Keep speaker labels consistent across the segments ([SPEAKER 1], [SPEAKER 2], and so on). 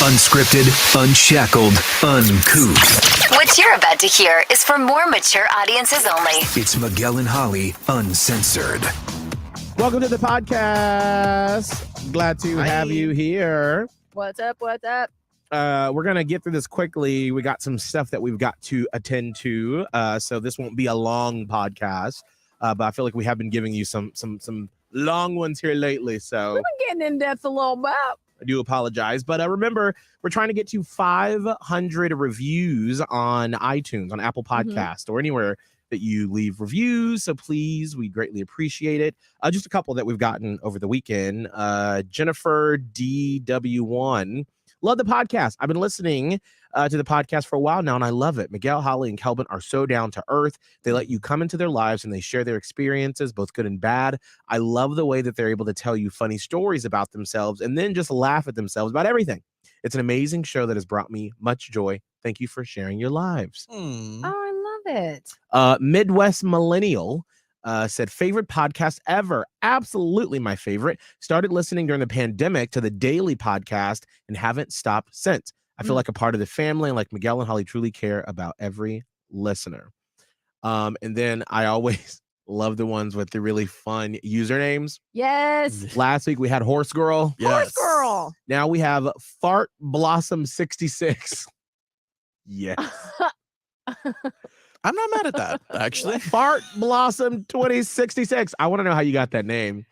[SPEAKER 1] Unscripted, unshackled, uncouth.
[SPEAKER 2] What you're about to hear is for more mature audiences only.
[SPEAKER 1] It's Miguel and Holly, Uncensored.
[SPEAKER 3] Welcome to the podcast. Glad to have you here.
[SPEAKER 4] What's up? What's up?
[SPEAKER 3] We're going to get through this quickly. We got some stuff that we've got to attend to. So this won't be a long podcast. But I feel like we have been giving you some long ones here lately. So
[SPEAKER 4] We've been getting in depth a little bit.
[SPEAKER 3] I do apologize. But remember, we're trying to get to 500 reviews on iTunes, on Apple Podcast, or anywhere that you leave reviews. So please, we greatly appreciate it. Just a couple that we've gotten over the weekend. Jennifer DW1. Love the podcast. I've been listening to the podcast for a while now, and I love it. Miguel, Holly, and Kelvin are so down to earth. They let you come into their lives, and they share their experiences, both good and bad. I love the way that they're able to tell you funny stories about themselves and then just laugh at themselves about everything. It's an amazing show that has brought me much joy. Thank you for sharing your lives.
[SPEAKER 4] Oh, I love it.
[SPEAKER 3] Midwest Millennial said, favorite podcast ever. Absolutely my favorite. Started listening during the pandemic to the daily podcast and haven't stopped since. I feel like a part of the family, and like Miguel and Holly truly care about every listener. And then I always love the ones with the really fun usernames.
[SPEAKER 4] Yes.
[SPEAKER 3] Last week we had Horse Girl.
[SPEAKER 4] Horse Girl.
[SPEAKER 3] Now we have Fart Blossom 66. Yes.
[SPEAKER 5] I'm not mad at that, actually.
[SPEAKER 3] Fart Blossom 2066. I want to know how you got that name.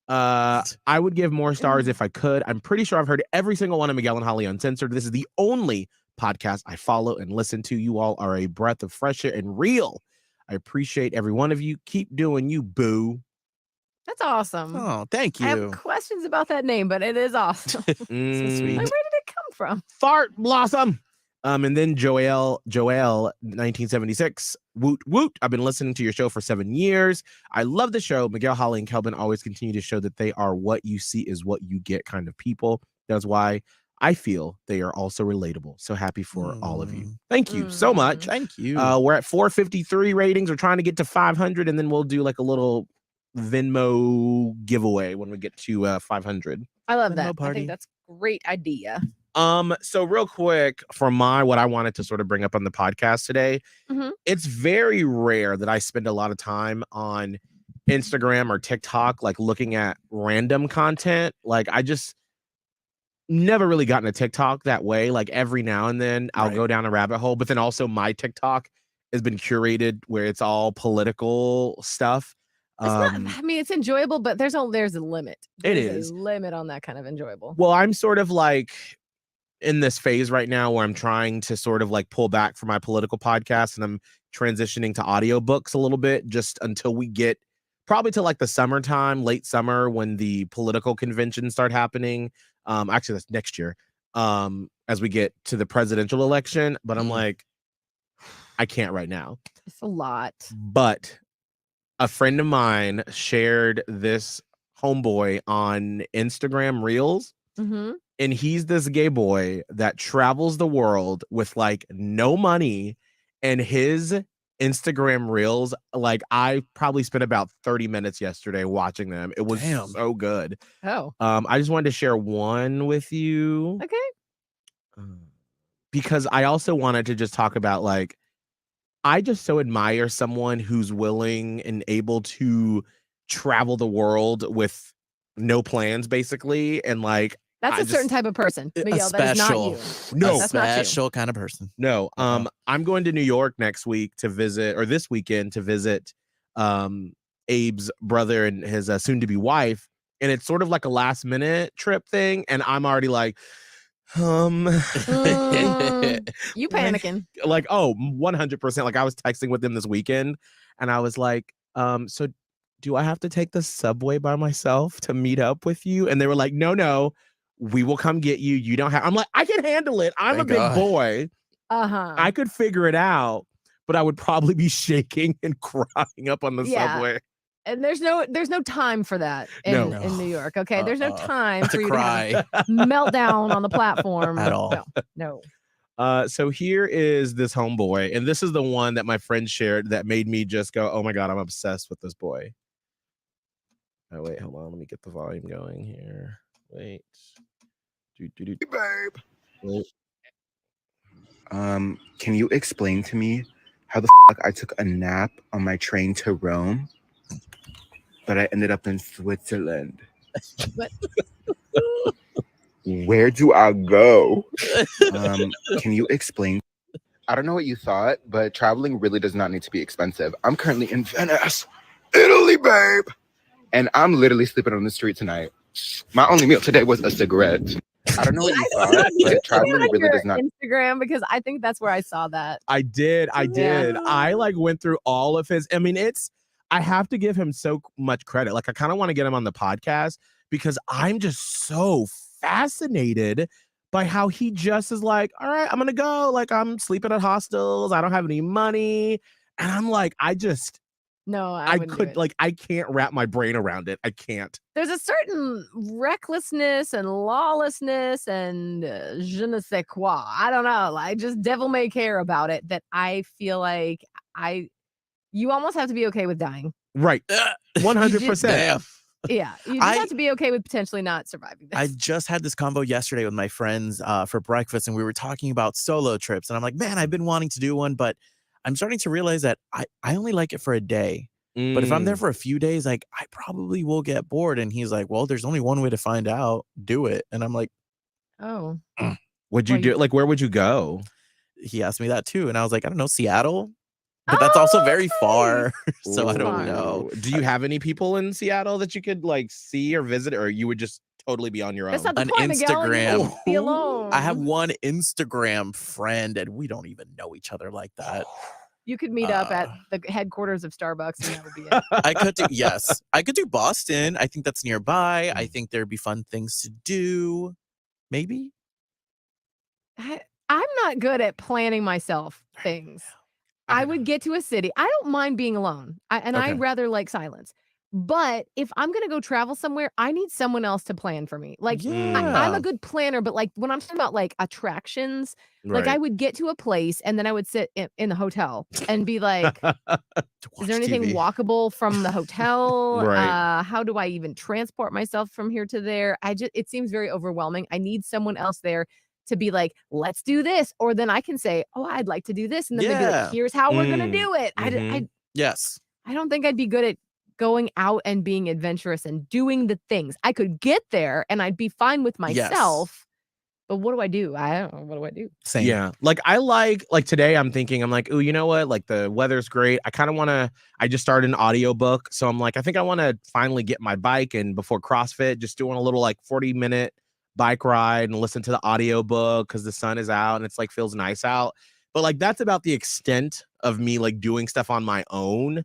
[SPEAKER 3] I would give more stars if I could. I'm pretty sure I've heard every single one of Miguel and Holly Uncensored. This is the only podcast I follow and listen to. You all are a breath of fresh air and real. I appreciate every one of you. Keep doing you, boo.
[SPEAKER 4] That's awesome.
[SPEAKER 5] Oh, thank
[SPEAKER 4] I
[SPEAKER 5] you.
[SPEAKER 4] have questions about that name, but it is awesome.
[SPEAKER 5] So sweet.
[SPEAKER 4] Like, where did it come from?
[SPEAKER 3] Fart Blossom. And then Joelle 1976. Woot woot. I've been listening to your show for 7 years. I love the show. Miguel, Holly, and Kelvin always continue to show that they are what you see is what you get kind of people. That's why I feel they are also relatable. So happy for all of you. Thank you so much.
[SPEAKER 5] Thank you.
[SPEAKER 3] We're at 453 ratings. We're trying to get to 500, and then we'll do like a little Venmo giveaway when we get to 500.
[SPEAKER 4] I love
[SPEAKER 5] Venmo
[SPEAKER 4] that. I
[SPEAKER 5] party.
[SPEAKER 4] think that's a great idea.
[SPEAKER 3] So real quick, for what I wanted to sort of bring up on the podcast today, it's very rare that I spend a lot of time on Instagram or TikTok, like looking at random content. Like I just never really gotten a TikTok that way. Like every now and then I'll go down a rabbit hole, but then also my TikTok has been curated where it's all political stuff.
[SPEAKER 4] It's not, I mean, it's enjoyable, but there's a limit.
[SPEAKER 3] It
[SPEAKER 4] There's
[SPEAKER 3] is
[SPEAKER 4] a limit on that kind of enjoyable.
[SPEAKER 3] Well, I'm sort of like in this phase right now where I'm trying to sort of like pull back from my political podcast, and I'm transitioning to audiobooks a little bit just until we get probably to like the summertime, late summer, when the political conventions start happening. Actually that's next year. As we get to the presidential election, but I'm like, I can't right now.
[SPEAKER 4] It's a lot.
[SPEAKER 3] But a friend of mine shared this homeboy on Instagram Reels. And he's this gay boy that travels the world with like no money, and his Instagram Reels, like I probably spent about 30 minutes yesterday watching them. It was so good.
[SPEAKER 4] Oh.
[SPEAKER 3] I just wanted to share one with you.
[SPEAKER 4] Okay.
[SPEAKER 3] Because I also wanted to just talk about like, I just so admire someone who's willing and able to travel the world with no plans, basically, and like
[SPEAKER 4] that's a certain type of person. Miguel, that is not you.
[SPEAKER 3] No,
[SPEAKER 4] that's not you.
[SPEAKER 5] Special kind of person.
[SPEAKER 3] No. I'm going to New York next week to visit, or this weekend to visit Abe's brother and his soon-to-be wife, and it's sort of like a last-minute trip thing, and I'm already like,
[SPEAKER 4] you panicking.
[SPEAKER 3] Like, oh, 100%. Like I was texting with them this weekend, and I was like, so do I have to take the subway by myself to meet up with you? And they were like, no, we will come get you. You don't have. I'm like, I can handle it. I'm a big boy. I could figure it out, but I would probably be shaking and crying up on the subway.
[SPEAKER 4] And there's no time for that in New York. Okay, there's no time for you
[SPEAKER 5] cry.
[SPEAKER 4] to have a meltdown on the platform
[SPEAKER 5] At all.
[SPEAKER 4] No.
[SPEAKER 3] So here is this homeboy, and this is the one that my friend shared that made me just go, oh my God, I'm obsessed with this boy. Oh, wait, hold on. Let me get the volume going here. Wait.
[SPEAKER 6] Babe.
[SPEAKER 3] Wait.
[SPEAKER 6] Can you explain to me how the fuck I took a nap on my train to Rome, but I ended up in Switzerland?
[SPEAKER 4] What?
[SPEAKER 6] Where do I go? Can you explain? I don't know what you thought, but traveling really does not need to be expensive. I'm currently in Venice, Italy, babe. And I'm literally sleeping on the street tonight. My only meal today was a cigarette. I don't know what you thought, but traveling
[SPEAKER 4] Like
[SPEAKER 6] really
[SPEAKER 4] your
[SPEAKER 6] does not.
[SPEAKER 4] Instagram, because I think that's where I saw that.
[SPEAKER 3] I did.
[SPEAKER 4] Yeah.
[SPEAKER 3] I like went through all of his. I mean, I have to give him so much credit. Like, I kind of want to get him on the podcast because I'm just so fascinated by how he just is like, all right, I'm going to go. Like, I'm sleeping at hostels. I don't have any money. And I'm like,
[SPEAKER 4] No, I
[SPEAKER 3] I
[SPEAKER 4] wouldn't do
[SPEAKER 3] could,
[SPEAKER 4] it.
[SPEAKER 3] like, I can't wrap my brain around it. I can't.
[SPEAKER 4] There's a certain recklessness and lawlessness and je ne sais quoi. I don't know. Like, just devil may care about it that I feel like you almost have to be okay with dying.
[SPEAKER 3] Right. 100%.
[SPEAKER 5] Damn.
[SPEAKER 4] Yeah. You just have to be okay with potentially not surviving this.
[SPEAKER 5] I just had this combo yesterday with my friends for breakfast, and we were talking about solo trips. And I'm like, man, I've been wanting to do one, but I'm starting to realize that I only like it for a day. But if I'm there for a few days, like, I probably will get bored. And he's like, well, there's only one way to find out. Do it. And I'm like,
[SPEAKER 4] Oh.
[SPEAKER 3] Would you do like, where would you go?
[SPEAKER 5] He asked me that too. And I was like, I don't know, Seattle. But that's also very far. So I don't know.
[SPEAKER 3] Do you have any people in Seattle that you could like see or visit, or you would just totally be on your own?
[SPEAKER 4] That's not the
[SPEAKER 5] An
[SPEAKER 4] point, Miguel. You
[SPEAKER 5] Instagram.
[SPEAKER 4] won't be alone.
[SPEAKER 5] I have one Instagram friend, and we don't even know each other like that.
[SPEAKER 4] You could meet up at the headquarters of Starbucks, and that would be it.
[SPEAKER 5] I could do, yes. I could do Boston. I think that's nearby. I think there'd be fun things to do. Maybe.
[SPEAKER 4] I'm not good at planning myself things. I would get to a city. I don't mind being alone. I rather like silence. But if I'm going to go travel somewhere, I need someone else to plan for me. Like, I'm a good planner, but like when I'm talking about like attractions, like I would get to a place and then I would sit in the hotel and be like, is there anything
[SPEAKER 5] TV.
[SPEAKER 4] walkable from the hotel?
[SPEAKER 3] Right.
[SPEAKER 4] How do I even transport myself from here to there? It seems very overwhelming. I need someone else there to be like, let's do this. Or then I can say, oh, I'd like to do this. And then they'd be like, here's how we're going to do it.
[SPEAKER 5] Yes.
[SPEAKER 4] I don't think I'd be good at going out and being adventurous and doing the things. I could get there and I'd be fine with myself. But what do I do? I don't know. What do I do?
[SPEAKER 5] Same.
[SPEAKER 3] Yeah. Like, I like today I'm thinking, I'm like, oh, you know what? Like, the weather's great. I just started an audiobook. So I'm like, I think I want to finally get my bike, and before CrossFit, just doing a little like 40-minute bike ride and listen to the audiobook because the sun is out and it's like feels nice out. But like, that's about the extent of me like doing stuff on my own.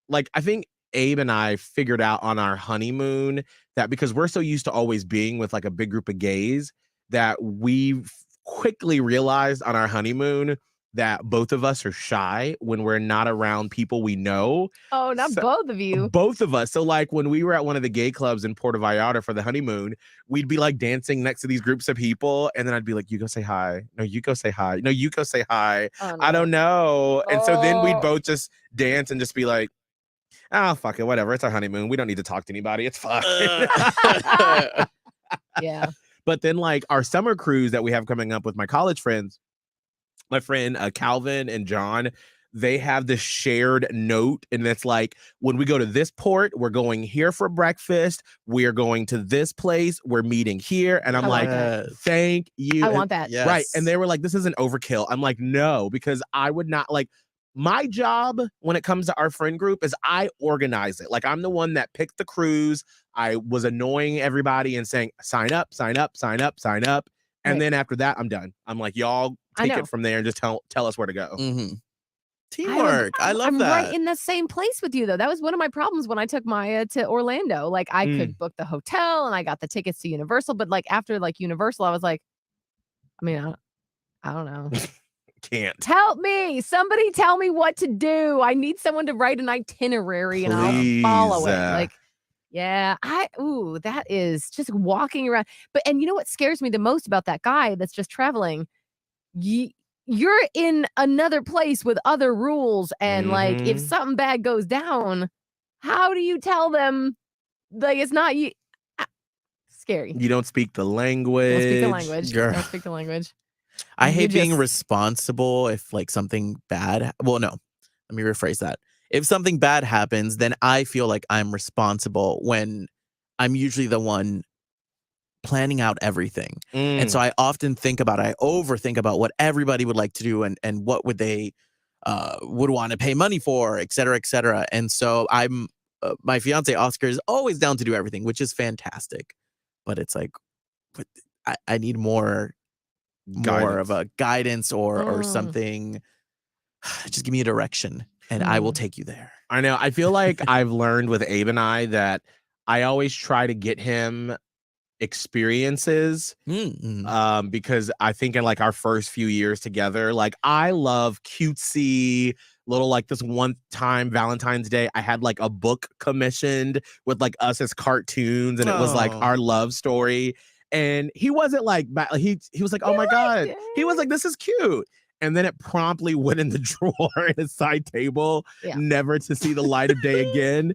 [SPEAKER 3] Like, I think Abe and I figured out on our honeymoon that because we're so used to always being with like a big group of gays, that we quickly realized on our honeymoon that both of us are shy when we're not around people we know.
[SPEAKER 4] Oh, not both of you.
[SPEAKER 3] Both of us. So like when we were at one of the gay clubs in Puerto Vallarta for the honeymoon, we'd be like dancing next to these groups of people. And then I'd be like, you go say hi. No, you go say hi. No, you go say hi.
[SPEAKER 4] Oh, no.
[SPEAKER 3] I don't know. And so then we'd both just dance and just be like, oh, fuck it, whatever. It's our honeymoon. We don't need to talk to anybody. It's fine.
[SPEAKER 4] Yeah.
[SPEAKER 3] But then like our summer cruise that we have coming up with my college friends, my friend Calvin and John, they have this shared note. And it's like, when we go to this port, we're going here for breakfast. We're going to this place. We're meeting here. And I'm like, thank you.
[SPEAKER 4] I want that.
[SPEAKER 5] Yes.
[SPEAKER 3] Right. And they were like, this isn't overkill. I'm like, no, because I would not like. My job when it comes to our friend group is I organize it. Like, I'm the one that picked the cruise. I was annoying everybody and saying, sign up, sign up, sign up, sign up. And then after that, I'm done. I'm like, y'all take it from there and just tell us where to go.
[SPEAKER 5] Teamwork. I love that.
[SPEAKER 4] I'm right in the same place with you, though. That was one of my problems when I took Maya to Orlando. Like, I could book the hotel and I got the tickets to Universal. But like after like Universal, I was like, I mean, I don't know.
[SPEAKER 3] Can't.
[SPEAKER 4] Help me. Somebody tell me what to do. I need someone to write an itinerary and I'll follow it. Like, yeah, that is just walking around. And you know what scares me the most about that guy that's just traveling? You're in another place with other rules. And like, if something bad goes down, how do you tell them? Like, it's not you. scary.
[SPEAKER 3] You don't speak the language.
[SPEAKER 4] Don't speak the language.
[SPEAKER 5] Girl.
[SPEAKER 4] Don't speak the language.
[SPEAKER 5] I
[SPEAKER 4] You
[SPEAKER 5] hate being
[SPEAKER 4] just-
[SPEAKER 5] responsible if like something bad. Well, no, let me rephrase that. If something bad happens, then I feel like I'm responsible when I'm usually the one planning out everything. And so I often overthink about what everybody would like to do and what would they would want to pay money for, et cetera, et cetera. And so my fiance Oscar is always down to do everything, which is fantastic. But it's like, I need more of a guidance or something. Just give me a direction and I will take you there.
[SPEAKER 3] I know. I feel like I've learned with Abe and I that I always try to get him experiences because I think in like our first few years together, like I love cutesy little, like this one time Valentine's Day I had like a book commissioned with like us as cartoons and it was like our love story, and he wasn't like he was like, oh my god, he was like, this is cute, and then it promptly went in the drawer in his side table, never to see the light of day again.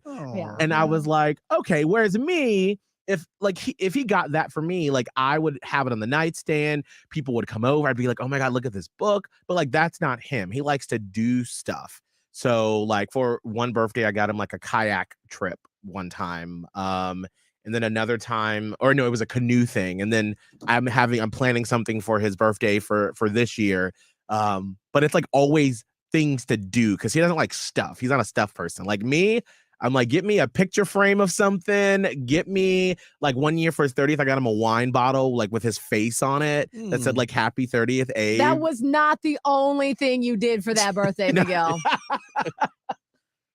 [SPEAKER 3] And I was like, okay, whereas me, if he got that for me, like I would have it on the nightstand. People would come over. I'd be like, oh my God, look at this book. But like, that's not him. He likes to do stuff. So like for one birthday, I got him like a kayak trip one time. And then another time, or no, it was a canoe thing. And then I'm planning something for his birthday for this year. But it's like always things to do because he doesn't like stuff. He's not a stuff person. Like me, I'm like, get me a picture frame of something. Get me, like, one year for his 30th, I got him a wine bottle, like, with his face on it that said, like, happy 30th, Abe.
[SPEAKER 4] That was not the only thing you did for that birthday, Miguel.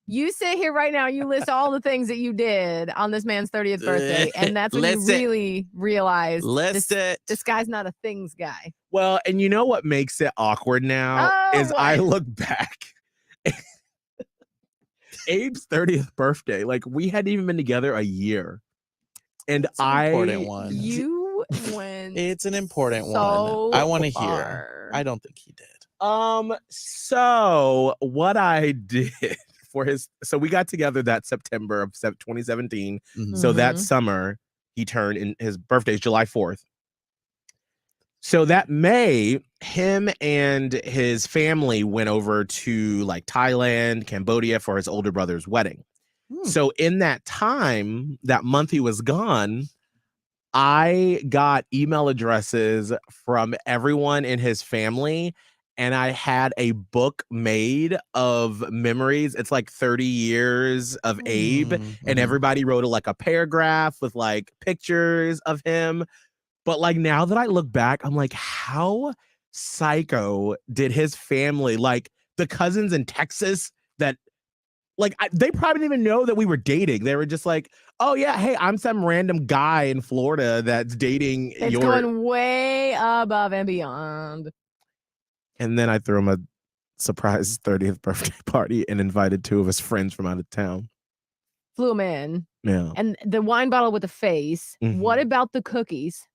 [SPEAKER 4] You sit here right now, you list all the things that you did on this man's 30th birthday, and that's when you really realize this guy's not a things guy.
[SPEAKER 3] Well, and you know what makes it awkward now is I look back. Abe's 30th birthday, like we hadn't even been together a year, and
[SPEAKER 5] it's an important one.
[SPEAKER 4] You went.
[SPEAKER 5] It's an important one. I want to hear. I don't think he did.
[SPEAKER 3] So what I did for so we got together that September of 2017. So that summer he turned, in his birthday is July 4th. So that May, him and his family went over to like Thailand, Cambodia for his older brother's wedding. So in that time, that month he was gone, I got email addresses from everyone in his family, and I had a book made of memories. It's like 30 years of Abe, and everybody wrote like a paragraph with like pictures of him. But like now that I look back, I'm like, how psycho did his family, like the cousins in Texas that like they probably didn't even know that we were dating. They were just like, oh yeah, hey, I'm some random guy in Florida that's dating
[SPEAKER 4] it's going way above and beyond.
[SPEAKER 3] And then I threw him a surprise 30th birthday party and invited 2 of his friends from out of town.
[SPEAKER 4] Flew him in.
[SPEAKER 3] Yeah.
[SPEAKER 4] And the wine bottle with the face. What about the cookies?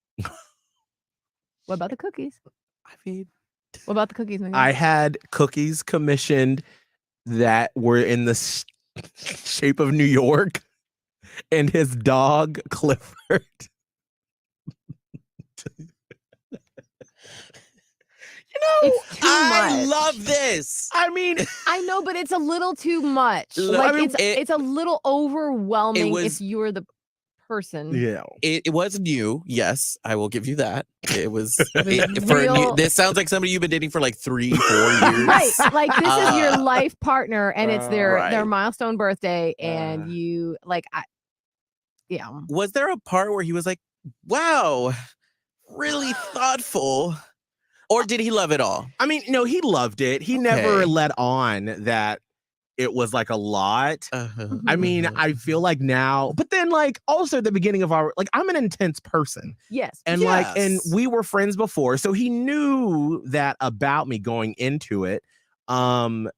[SPEAKER 4] What about the cookies?
[SPEAKER 5] I mean,
[SPEAKER 4] what about the cookies, Miguel?
[SPEAKER 3] I had cookies commissioned that were in the shape of New York and his dog Clifford.
[SPEAKER 5] I love this.
[SPEAKER 3] I mean,
[SPEAKER 4] I know, but it's a little too much.
[SPEAKER 5] Look,
[SPEAKER 4] like
[SPEAKER 5] I mean,
[SPEAKER 4] it's a little overwhelming if you're the person.
[SPEAKER 3] Yeah,
[SPEAKER 5] it wasn't you. Yes, I will give you that. It was
[SPEAKER 4] real.
[SPEAKER 5] This sounds like somebody you've been dating for like 3-4 years.
[SPEAKER 4] Right, like this is your life partner, and it's their milestone birthday, and you like, yeah.
[SPEAKER 5] Was there a part where he was like, "Wow, really thoughtful"? Or did he love it all?
[SPEAKER 3] I mean, no, he loved it. He never let on that it was like a lot. I mean, I feel like now, but then like also at the beginning of our, like I'm an intense person.
[SPEAKER 4] Yes.
[SPEAKER 3] And like, and we were friends before. So he knew that about me going into it. And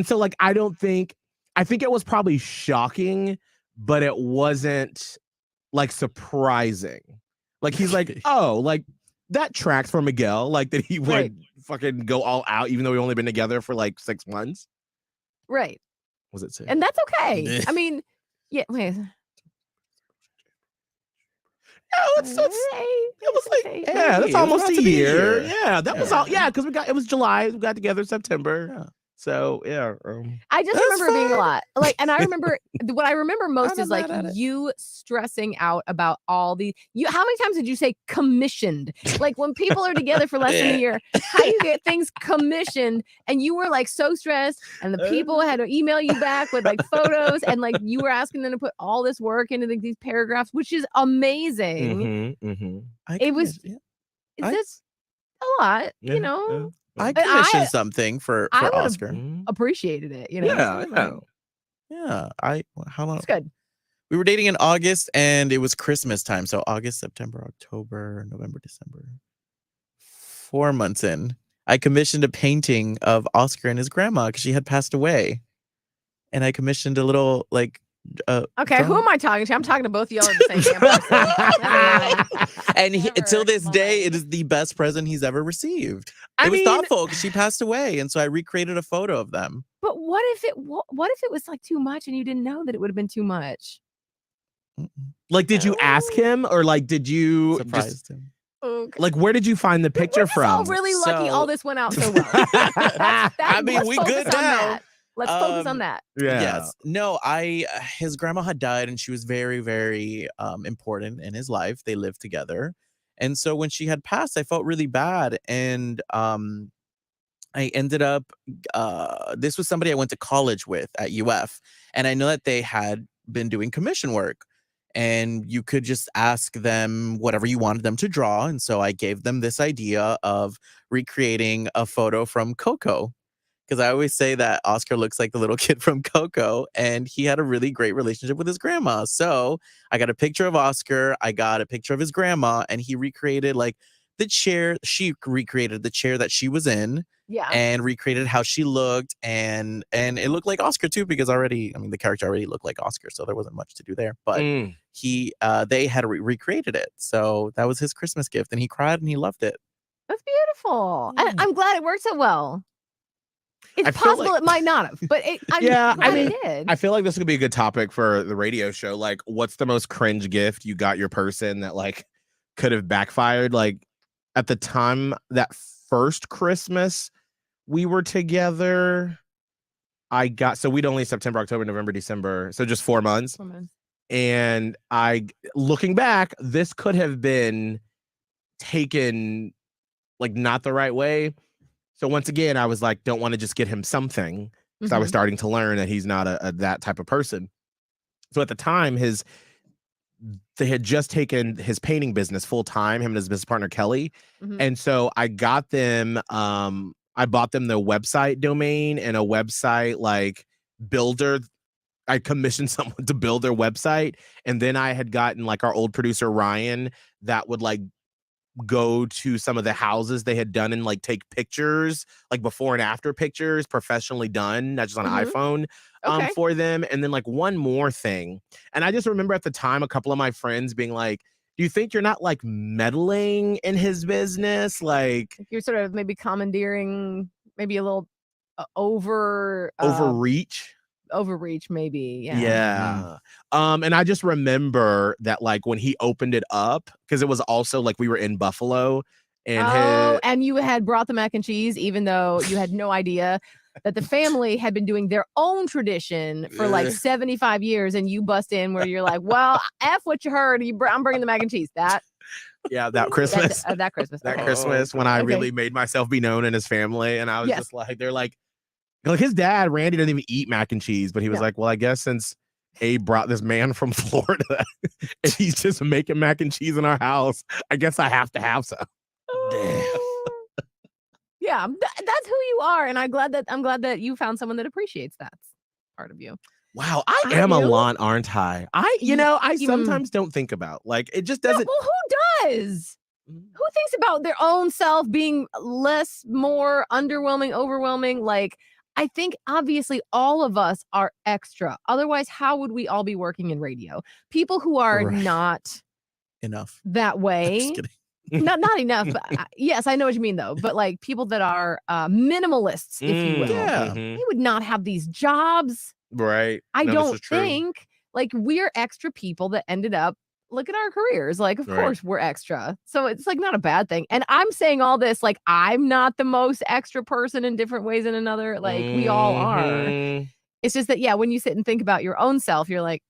[SPEAKER 3] so like, I think it was probably shocking, but it wasn't like surprising. Like he's like, oh, like, that tracks for Miguel, like that he would fucking go all out, even though we only been together for like 6 months.
[SPEAKER 4] Right.
[SPEAKER 3] Was it 6?
[SPEAKER 4] And that's okay. I mean, yeah. Wait.
[SPEAKER 3] It was like, yeah, that's almost a year. Yeah, that was all. Yeah, because it was July. We got together September.
[SPEAKER 5] Yeah.
[SPEAKER 3] So yeah.
[SPEAKER 4] I just
[SPEAKER 5] That's
[SPEAKER 4] remember it being a
[SPEAKER 5] fine.
[SPEAKER 4] lot. Like, and I remember what I remember most
[SPEAKER 5] I'm
[SPEAKER 4] is
[SPEAKER 5] not
[SPEAKER 4] like
[SPEAKER 5] mad at it.
[SPEAKER 4] you stressing out about all the how many times did you say commissioned? Like when people are together for less than a year, how you get things commissioned, and you were like so stressed, and the people had to email you back with like photos, and like you were asking them to put all this work into these paragraphs, which is amazing. It was it's a lot, you know.
[SPEAKER 5] I
[SPEAKER 4] But
[SPEAKER 5] commissioned something for
[SPEAKER 4] I would've
[SPEAKER 5] Oscar.
[SPEAKER 4] appreciated it, you know.
[SPEAKER 5] Yeah. How long?
[SPEAKER 4] It's good.
[SPEAKER 5] We were dating in August, and it was Christmas time. So August, September, October, November, December. 4 months in, I commissioned a painting of Oscar and his grandma because she had passed away, and I commissioned a little like.
[SPEAKER 4] Okay, who am I talking to? I'm talking to both of y'all at the same time.
[SPEAKER 5] And until this day, it is the best present he's ever received. It was thoughtful because she passed away, and so I recreated a photo of them.
[SPEAKER 4] But what if it was like too much, and you didn't know that it would have been too much?
[SPEAKER 3] Like, did you ask him, or like, did you
[SPEAKER 5] Surprised him?
[SPEAKER 4] Okay.
[SPEAKER 3] Like, where did you find the picture from?
[SPEAKER 4] All really lucky. All this went out so well.
[SPEAKER 5] I mean, we good now.
[SPEAKER 4] Let's focus on that.
[SPEAKER 3] Yeah.
[SPEAKER 5] Yes. No, his grandma had died, and she was very, very important in his life. They lived together. And so when she had passed, I felt really bad. And I ended up, this was somebody I went to college with at UF. And I know that they had been doing commission work. And you could just ask them whatever you wanted them to draw. And so I gave them this idea of recreating a photo from Coco. Because I always say that Oscar looks like the little kid from Coco, and he had a really great relationship with his grandma. So I got a picture of Oscar, I got a picture of his grandma, and he recreated like the chair. She recreated the chair that she was in, and recreated how she looked, and it looked like Oscar too, because the character already looked like Oscar, so there wasn't much to do there. But they had recreated it, so that was his Christmas gift, and he cried and he loved it.
[SPEAKER 4] That's beautiful. I'm glad it worked so well. It's possible it might not have, but it did.
[SPEAKER 3] I feel like this could be a good topic for the radio show. Like, what's the most cringe gift you got your person that like could have backfired? Like, at the time that first Christmas we were together, we'd only September, October, November, December, so just 4 months.
[SPEAKER 4] 4 months.
[SPEAKER 3] And looking back, this could have been taken like not the right way. So once again, I was like, don't want to just get him something, because I was starting to learn that he's not a that type of person. So at the time, they had just taken his painting business full time, him and his business partner Kelly. And so I got them, I bought them the website domain and a website like builder. I commissioned someone to build their website, and then I had gotten like our old producer Ryan that would like go to some of the houses they had done and like take pictures, like before and after pictures, professionally done, not just on an iPhone, for them. And then like one more thing, and I just remember at the time a couple of my friends being like, do you think you're not like meddling in his business? Like
[SPEAKER 4] you're sort of maybe commandeering, maybe a little overreach, maybe.
[SPEAKER 3] Yeah. And I just remember that like when he opened it up, because it was also like we were in Buffalo, and
[SPEAKER 4] and you had brought the mac and cheese, even though you had no idea that the family had been doing their own tradition for like 75 years, and you bust in where you're like, well, F what you heard, I'm bringing the mac and cheese. That
[SPEAKER 3] Christmas.
[SPEAKER 4] That Christmas.
[SPEAKER 3] That Christmas when I really made myself be known in his family, and I was just like, they're like his dad, Randy, doesn't even eat mac and cheese, but he was like, well, I guess since Abe brought this man from Florida and he's just making mac and cheese in our house, I guess I have to have some.
[SPEAKER 4] Yeah, that's who you are, and I'm glad that you found someone that appreciates that part of you.
[SPEAKER 3] Wow, I am a lawn, aren't I? I sometimes don't think about, like, it just doesn't.
[SPEAKER 4] Well, who does? Who thinks about their own self being more underwhelming, overwhelming? Like, I think obviously all of us are extra. Otherwise, how would we all be working in radio? People who are not
[SPEAKER 5] enough
[SPEAKER 4] that way.
[SPEAKER 5] Just kidding.
[SPEAKER 4] Not enough. Yes, I know what you mean though. But like people that are minimalists, if you will, they would not have these jobs.
[SPEAKER 3] Right.
[SPEAKER 4] I don't think like we're extra people that ended up look at our careers. Like, of
[SPEAKER 3] Right.
[SPEAKER 4] course we're extra. So it's like not a bad thing. And I'm saying all this like I'm not the most extra person in different ways than another. Like we all are.
[SPEAKER 3] Mhm.
[SPEAKER 4] It's just that, yeah, when you sit and think about your own self, you're like,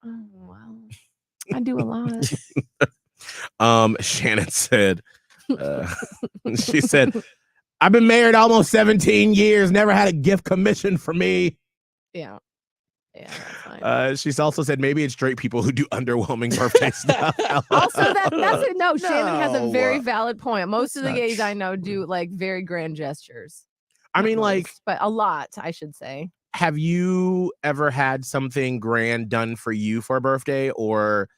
[SPEAKER 4] oh, well, I do a lot.
[SPEAKER 3] Shannon said, she said, I've been married almost 17 years, never had a gift commissioned for me.
[SPEAKER 4] Yeah. Yeah, that's fine.
[SPEAKER 3] She's also said maybe it's straight people who do underwhelming birthday stuff.
[SPEAKER 4] Also, that's it. No, Shannon has a
[SPEAKER 5] No.
[SPEAKER 4] very valid point. Most of the
[SPEAKER 5] That's
[SPEAKER 4] gays
[SPEAKER 5] not
[SPEAKER 4] I know do like very grand gestures.
[SPEAKER 3] I
[SPEAKER 4] Not
[SPEAKER 3] mean, like,
[SPEAKER 4] most, but a lot, I should say.
[SPEAKER 3] have you ever had something grand done for you for a birthday, or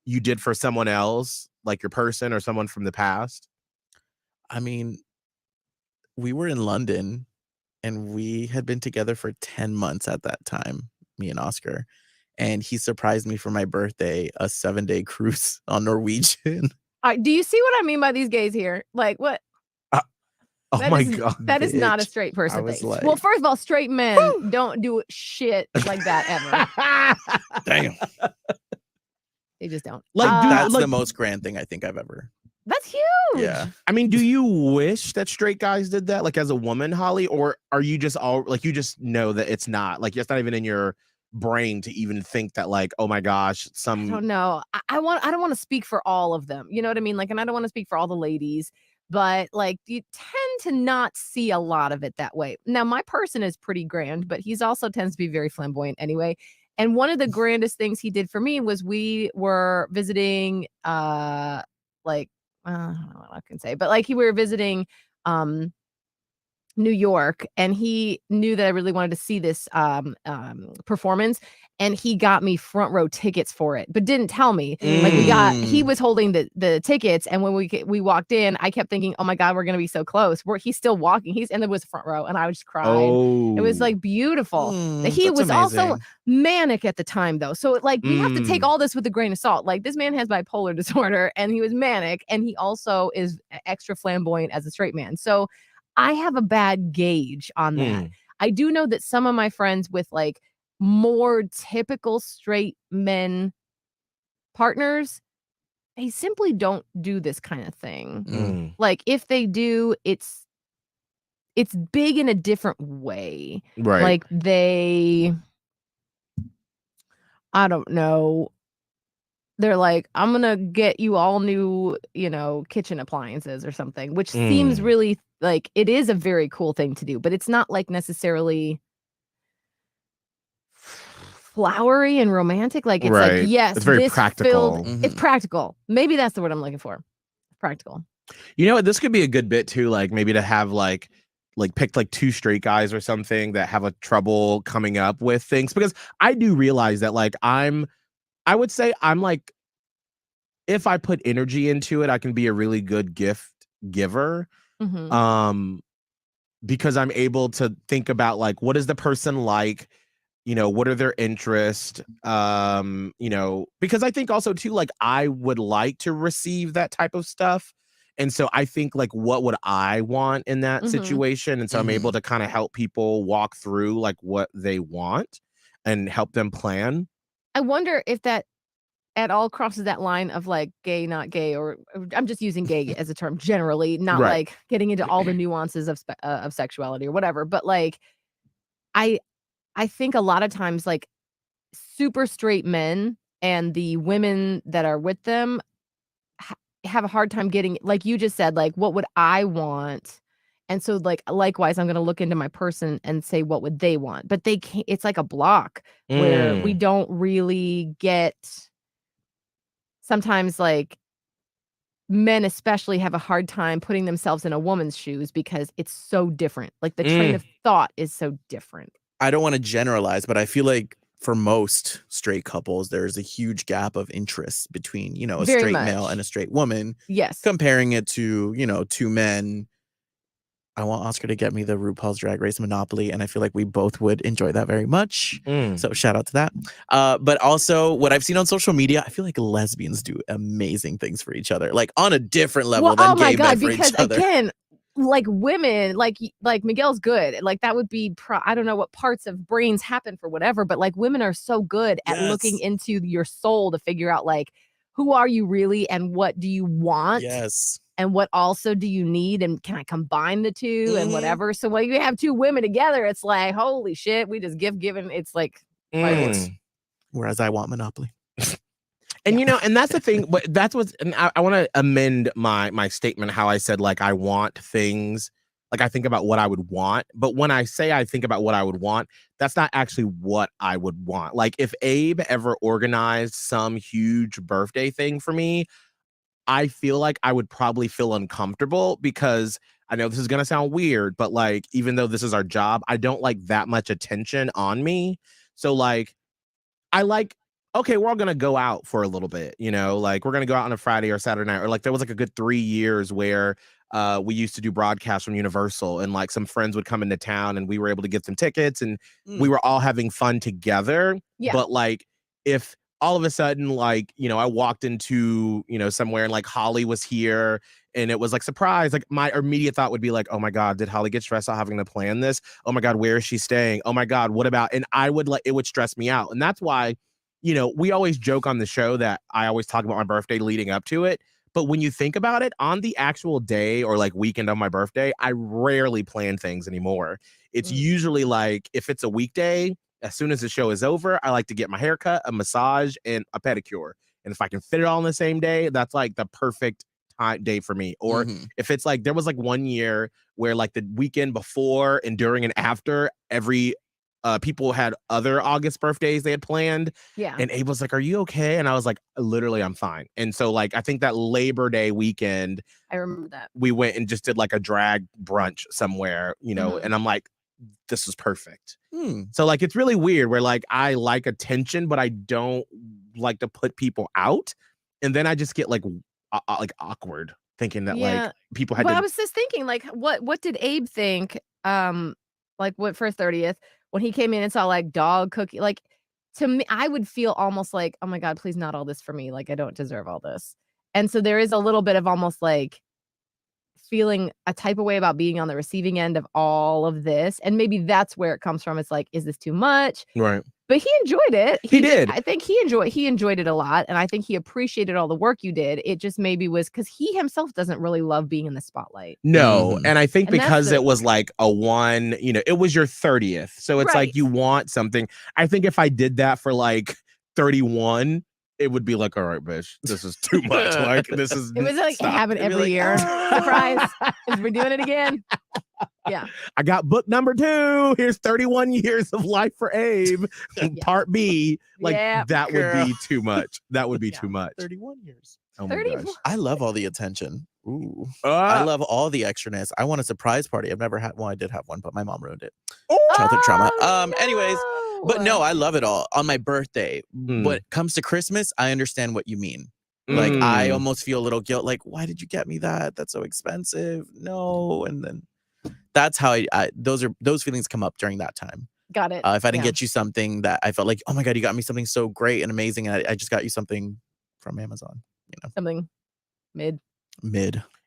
[SPEAKER 3] you did for someone else, like your person or someone from the past?
[SPEAKER 5] I mean, we were in London and we had been together for 10 months at that time, me and Oscar. And he surprised me for my birthday, a 7-day cruise on Norwegian.
[SPEAKER 4] Do you see what I mean by these gays here? Like, what?
[SPEAKER 3] Oh
[SPEAKER 4] That
[SPEAKER 3] my
[SPEAKER 4] is-
[SPEAKER 3] God.
[SPEAKER 4] That is not a
[SPEAKER 5] bitch.
[SPEAKER 4] straight
[SPEAKER 5] I
[SPEAKER 4] person
[SPEAKER 5] was
[SPEAKER 4] thing.
[SPEAKER 5] like,
[SPEAKER 4] Well, first of all, straight men don't do shit like that ever.
[SPEAKER 5] Damn.
[SPEAKER 4] They just don't.
[SPEAKER 3] Like, dude,
[SPEAKER 5] That's
[SPEAKER 3] like,
[SPEAKER 5] the most grand thing I think I've ever.
[SPEAKER 4] That's huge.
[SPEAKER 5] Yeah.
[SPEAKER 3] I mean, do you wish that straight guys did that, like as a woman, Holly, or are you just all like you just know that it's not like it's not even in your brain to even think that like, oh my gosh,
[SPEAKER 4] I don't know. I don't want to speak for all of them. You know what I mean? Like, and I don't want to speak for all the ladies, but like you tend to not see a lot of it that way. Now, my person is pretty grand, but he's also tends to be very flamboyant anyway. And one of the grandest things he did for me was we were visiting like I don't know what I can say, but like we were visiting New York, and he knew that I really wanted to see this performance, and he got me front row tickets for it, but didn't tell me. Like he was holding the tickets, and when we walked in, I kept thinking, oh my God, we're gonna be so close. He's still walking. And there was front row, and I was just crying. It was like beautiful. He
[SPEAKER 5] That's
[SPEAKER 4] was also
[SPEAKER 5] amazing.
[SPEAKER 4] manic at the time, though. So like we have to take all this with a grain of salt. Like this man has bipolar disorder, and he was manic, and he also is extra flamboyant as a straight man. So I have a bad gauge on that. I do know that some of my friends with like more typical straight men partners, they simply don't do this kind of thing. Like if they do, it's big in a different way.
[SPEAKER 3] Right.
[SPEAKER 4] Like I don't know. They're like, I'm gonna get you all new, kitchen appliances or something, which seems really like it is a very cool thing to do, but it's not like necessarily flowery and romantic. Like it's
[SPEAKER 3] Right.
[SPEAKER 4] like, yes,
[SPEAKER 3] It's very
[SPEAKER 4] this
[SPEAKER 3] practical.
[SPEAKER 4] It's practical. Maybe that's the word I'm looking for. Practical.
[SPEAKER 3] You know what? This could be a good bit too, like maybe to have like pick like two straight guys or something that have a trouble coming up with things, because I do realize that like I would say I'm like, if I put energy into it, I can be a really good gift giver. Because I'm able to think about like, what is the person like? What are their interests? Because I think also too, like I would like to receive that type of stuff. And so I think like, what would I want in that situation? And so I'm able to kind of help people walk through like what they want and help them plan.
[SPEAKER 4] I wonder if that at all crosses that line of like gay, not gay, or I'm just using gay as a term generally, not
[SPEAKER 3] Right.
[SPEAKER 4] like getting into all the nuances of sexuality or whatever. But like, I think a lot of times like super straight men and the women that are with them have a hard time getting, like you just said, like, what would I want? And so like, likewise, I'm going to look into my person and say, what would they want? But they can't, it's like a block where we don't really get, sometimes like men especially have a hard time putting themselves in a woman's shoes because it's so different. Like the train of thought is so different.
[SPEAKER 5] I don't want to generalize, but I feel like for most straight couples, there's a huge gap of interest between, a
[SPEAKER 4] Very
[SPEAKER 5] straight
[SPEAKER 4] much.
[SPEAKER 5] male and a straight woman.
[SPEAKER 4] Yes.
[SPEAKER 5] Comparing it to, two men. I want Oscar to get me the RuPaul's Drag Race Monopoly, and I feel like we both would enjoy that very much. So shout out to that. But also, what I've seen on social media, I feel like lesbians do amazing things for each other, like on a different level than gay men for each other.
[SPEAKER 4] Again, like women, like Miguel's good. Like that would be, I don't know what parts of brains happen for whatever, but like women are so good at looking into your soul to figure out like, who are you really and what do you want?
[SPEAKER 5] Yes.
[SPEAKER 4] And what also do you need? And can I combine the two and whatever? So when you have two women together, it's like, holy shit, we just giving. It's like fireworks.
[SPEAKER 5] Whereas I want Monopoly.
[SPEAKER 3] And you know, and that's the thing. But that's what's. And I want to amend my statement. How I said like I want things. Like I think about what I would want. But when I say I think about what I would want, that's not actually what I would want. Like if Abe ever organized some huge birthday thing for me, I feel like I would probably feel uncomfortable because I know this is gonna sound weird, but like even though this is our job, I don't like that much attention on me. So like I like, okay, we're all gonna go out for a little bit, you know, like we're gonna go out on a Friday or Saturday night, or like there was like a good 3 years where we used to do broadcasts from Universal, and like some friends would come into town and we were able to get some tickets and we were all having fun together.
[SPEAKER 4] Yeah.
[SPEAKER 3] But like if all of a sudden, like, you know, I walked into, you know, somewhere and like Holly was here and it was like surprise, like my immediate thought would be like, oh my God, did Holly get stressed out having to plan this? Oh my God, where is she staying? Oh my God, what about? And I would like, it would stress me out. And that's why, you know, we always joke on the show that I always talk about my birthday leading up to it. But when you think about it, on the actual day or like weekend of my birthday, I rarely plan things anymore. It's usually like if it's a weekday, as soon as the show is over, I like to get my haircut, a massage, and a pedicure. And if I can fit it all in the same day, that's like the perfect day for me. Or if it's like, there was like 1 year where like the weekend before and during and after, every people had other August birthdays they had planned.
[SPEAKER 4] Yeah.
[SPEAKER 3] And Abe was like, are you okay? And I was like, literally, I'm fine. And so like, I think that Labor Day weekend,
[SPEAKER 4] I remember that.
[SPEAKER 3] we went and just did like a drag brunch somewhere, you know, and I'm like, this is perfect. So like, it's really weird where like, I like attention, but I don't like to put people out. And then I just get like awkward thinking that like people had
[SPEAKER 4] but
[SPEAKER 3] to.
[SPEAKER 4] I was just thinking like, what did Abe think? Like what for 30th when he came in and saw like dog cookie, like to me, I would feel almost like, oh my God, please not all this for me. Like I don't deserve all this. And so there is a little bit of almost like feeling a type of way about being on the receiving end of all of this. And maybe that's where it comes from. It's like, is this too much?
[SPEAKER 3] Right.
[SPEAKER 4] But he enjoyed it.
[SPEAKER 3] He did.
[SPEAKER 4] I think he enjoyed it a lot. And I think he appreciated all the work you did. It just maybe was because he himself doesn't really love being in the spotlight.
[SPEAKER 3] No. And I think
[SPEAKER 4] And
[SPEAKER 3] because it was like a one, you know, it was your 30th. So it's like you want something. I think if I did that for like 31, it would be like, all right, bitch, this is too much. Like, this is.
[SPEAKER 4] It was like happen every year. Surprise. We're doing it again. Yeah.
[SPEAKER 3] I got book number 2. Here's 31 years of life for Abe. Part B. Like, that would be too much. That would be too much.
[SPEAKER 5] 31 years.
[SPEAKER 3] Oh my gosh.
[SPEAKER 5] I love all the attention. Ooh. I love all the extraness. I want a surprise party. I've never had one. I did have one, but my mom ruined it. Childhood trauma. Anyways, but no, I love it all. On my birthday, when it comes to Christmas, I understand what you mean. Like, I almost feel a little guilt. Like, why did you get me that? That's so expensive. No. And then that's how those feelings come up during that time.
[SPEAKER 4] Got it.
[SPEAKER 5] If I didn't get you something that I felt like, oh my God, you got me something so great and amazing. And I just got you something from Amazon, you know,
[SPEAKER 4] something mid.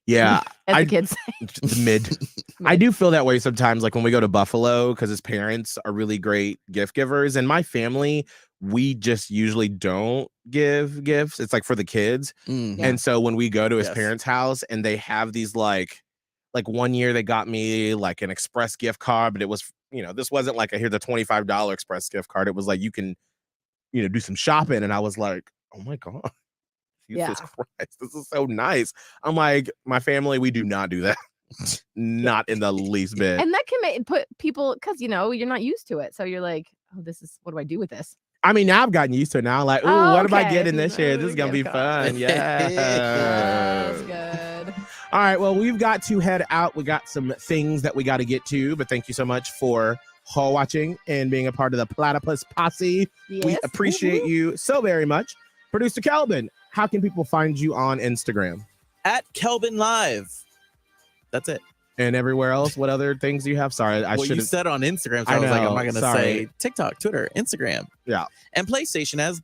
[SPEAKER 3] Yeah.
[SPEAKER 4] As the kids say.
[SPEAKER 3] Mid. I do feel that way sometimes, like when we go to Buffalo, because his parents are really great gift givers. And my family, we just usually don't give gifts. It's like for the kids. And so when we go to his parents' house and they have these like 1 year they got me like an express gift card, but it was, you know, this wasn't like here's a $25 express gift card. It was like, you can, you know, do some shopping. And I was like, oh my God. Jesus Christ, this is so nice. I'm like, my family, we do not do that. Not in the least bit.
[SPEAKER 4] And that can put people, because, you know, you're not used to it. So you're like, oh, what do I do with this?
[SPEAKER 3] I mean, now I've gotten used to it now. Like, ooh, what am I getting this year? This is going to be fun. Yeah.
[SPEAKER 4] That's good.
[SPEAKER 3] All right. Well, we've got to head out. We got some things that we got to get to. But thank you so much for watching and being a part of the Platypus Posse.
[SPEAKER 4] Yes.
[SPEAKER 3] We appreciate you so very much. Producer Kelvin, how can people find you on Instagram?
[SPEAKER 5] At Kelvin Live. That's it.
[SPEAKER 3] And everywhere else, what other things do you have? Sorry, I should have.
[SPEAKER 5] You said on Instagram, so I was like, I'm not going to say TikTok, Twitter, Instagram.
[SPEAKER 3] Yeah.
[SPEAKER 5] And PlayStation as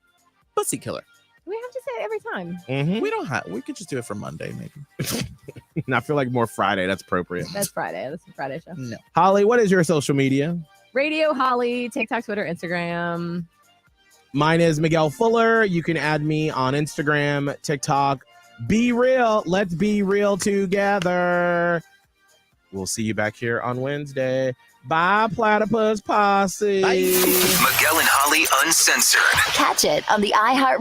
[SPEAKER 5] Pussy Killer.
[SPEAKER 4] We have to say it every time.
[SPEAKER 5] We don't have. We could just do it for Monday, maybe.
[SPEAKER 3] I feel like more Friday. That's appropriate.
[SPEAKER 4] That's Friday. That's a Friday show.
[SPEAKER 5] No.
[SPEAKER 3] Holly, what is your social media?
[SPEAKER 4] Radio Holly, TikTok, Twitter, Instagram.
[SPEAKER 3] Mine is Miguel Fuller. You can add me on Instagram, TikTok. Be real. Let's be real together. We'll see you back here on Wednesday. Bye, Platypus Posse.
[SPEAKER 5] Bye.
[SPEAKER 1] Miguel and Holly Uncensored.
[SPEAKER 2] Catch it on the iHeart